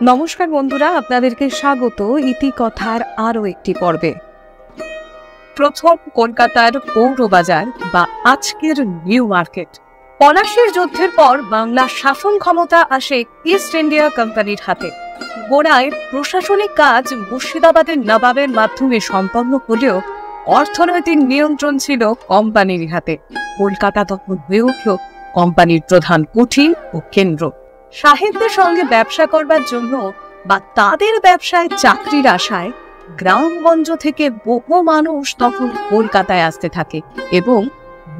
নমস্কার বন্ধুরা, আপনাদেরকে স্বাগত ইতিকথার আরও একটি পর্বে। প্রথম কলকাতার পৌরবাজার বা আজকের নিউ মার্কেট। পলাশীর যুদ্ধের পর বাংলা শাসন ক্ষমতা আসে ইস্ট ইন্ডিয়া কোম্পানির হাতে। গোড়ায় প্রশাসনিক কাজ মুর্শিদাবাদের নবাবের মাধ্যমে সম্পন্ন হলেও অর্থনৈতিক নিয়ন্ত্রণ ছিল কোম্পানির হাতে। কলকাতা তখন হয়ে উঠল কোম্পানির প্রধান কুঠি ও কেন্দ্র। সাহেবদের সঙ্গে ব্যবসা করবার জন্য বা তাদের ব্যবসায় চাকরির আশায় গ্রামগঞ্জ থেকে বহু মানুষ তখন কলকাতায় আসতে থাকে এবং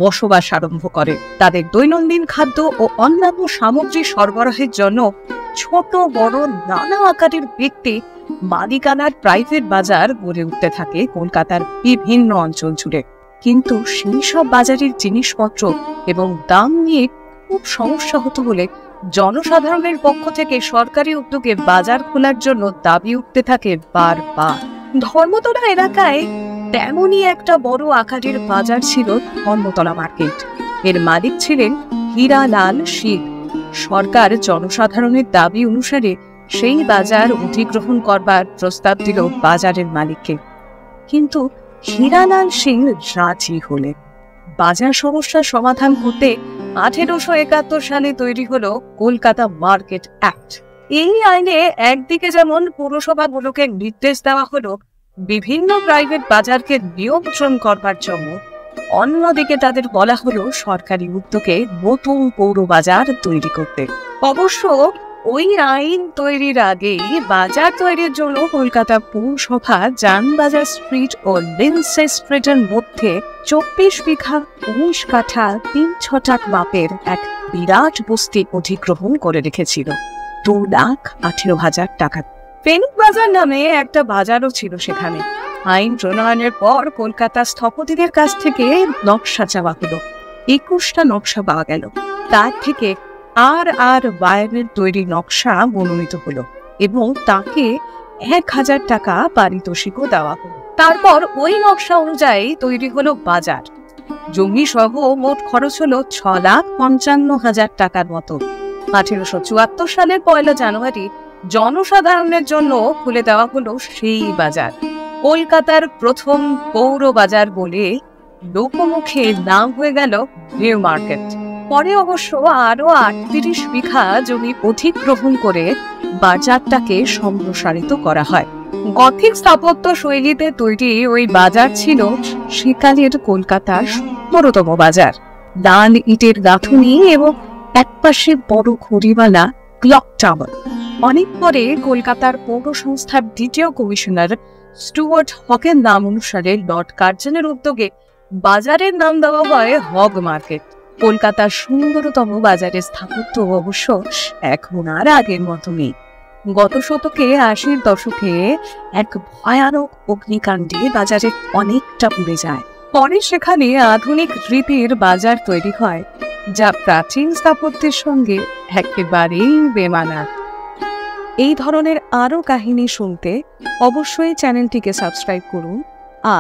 বসবাস আরম্ভ করে। তাদের দৈনন্দিন খাদ্য ও অন্যান্য সামগ্রী সরবরাহের জন্য ছোট বড় নানা আকারের ব্যক্তি মালিকানার প্রাইভেট বাজার গড়ে উঠতে থাকে কলকাতার বিভিন্ন অঞ্চল জুড়ে। কিন্তু সেই সব বাজারের জিনিসপত্র এবং দাম নিয়ে খুব সমস্যা হতো বলে জনসাধারণের পক্ষ থেকে সরকারি উদ্যোগে বাজার খোলার জন্য দাবি উঠতে থাকে বারবার। ধর্মতলা এলাকায় তেমনই একটা বড় আকারের বাজার ছিল ধর্মতলা মার্কেট। এর মালিক ছিলেন হীরালাল সিং। সরকার জনসাধারণের দাবি অনুসারে সেই বাজার অধিগ্রহণ করবার প্রস্তাব দিল বাজারের মালিককে। কিন্তু হীরালাল সিং রাজি হলেন। বাজার সমস্যার সমাধান করতে 1871 সালে তৈরি হলো কলকাতা মার্কেট অ্যাক্ট। এই আইনে একদিকে যেমন পৌরসভাগুলোকে নির্দেশ দেওয়া হলো বিভিন্ন প্রাইভেট বাজারকে নিয়ন্ত্রণ করবার জন্য, অন্যদিকে তাদের বলা হলো সরকারি উদ্যোগে নতুন পৌর বাজার তৈরি করতে। অবশ্য ওই আইন তৈরির আগেই বাজার তৈরির জন্য কলকাতা পৌরসভা জানবাজার স্ট্রিট ও লিন্ডসে স্ট্রিটের মধ্যে 24 বিঘা 19 কাঠা 3 ছটাক মাপের এক বিরাট বস্তি অধিগ্রহণ করে রেখেছিল 2,18,000 টাকা। ফেনুক বাজার নামে একটা বাজারও ছিল সেখানে। আইন প্রণয়নের পর কলকাতা স্থপতিদের কাছ থেকে নকশা চাওয়া হলো। 21টা নকশা পাওয়া গেল। তার থেকে আর বায়ানের তৈরি নকশা মনোনীত হলো এবং তাকে 1,000 টাকা পারিতোষিকও দেওয়া হলো। তারপর ওই নকশা অনুযায়ী তৈরি হলো বাজার। জমি সহ মোট খরচ হলো 6,55,000 টাকার মতো। 1874 সালের 1 জানুয়ারি জনসাধারণের জন্য খুলে দেওয়া হলো সেই বাজার। কলকাতার প্রথম পৌর বাজার বলে লোকমুখে নাম হয়ে গেল নিউ মার্কেট। পরে অবশ্য আরো 38 বিঘা জমি অধিগ্রহণ করে বাজারটাকে সম্প্রসারিত করা হয়। গথিক স্থাপত্য শৈলীতে তৈরি ওই বাজার ছিল সেকালের কলকাতার সুন্দরতম বাজার। লাল ইটের গাঁথুনি এবং একপাশে বড় ঘড়িওয়ালা ক্লক টাওয়ার। অনেক পরে কলকাতার পৌর সংস্থার দ্বিতীয় কমিশনার স্টুয়ার্ট হকের নাম অনুসারে লর্ড কার্জনের উদ্যোগে বাজারের নাম দেওয়া হয় হগ মার্কেট। কলকাতার সুন্দরতম বাজারের স্থাপত্য অবশ্য এখন আর আগের মতো নেই। গত শতকে 80-র দশকে এক ভয়ানক অগ্নিকাণ্ডে বাজারে অনেকটা পুড়ে যায়। পরে সেখানে আধুনিক রীতির বাজার তৈরি হয়, যা প্রাচীন স্থাপত্যের সঙ্গে একেবারেই বেমানান। এই ধরনের আরও কাহিনী শুনতে অবশ্যই চ্যানেলটিকে সাবস্ক্রাইব করুন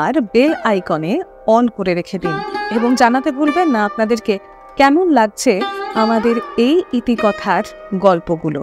আর বেল আইকনে অন করে রেখে দিন এবং জানাতে ভুলবেন না আপনাদেরকে কেমন লাগছে আমাদের এই ইতিকথার গল্পগুলো।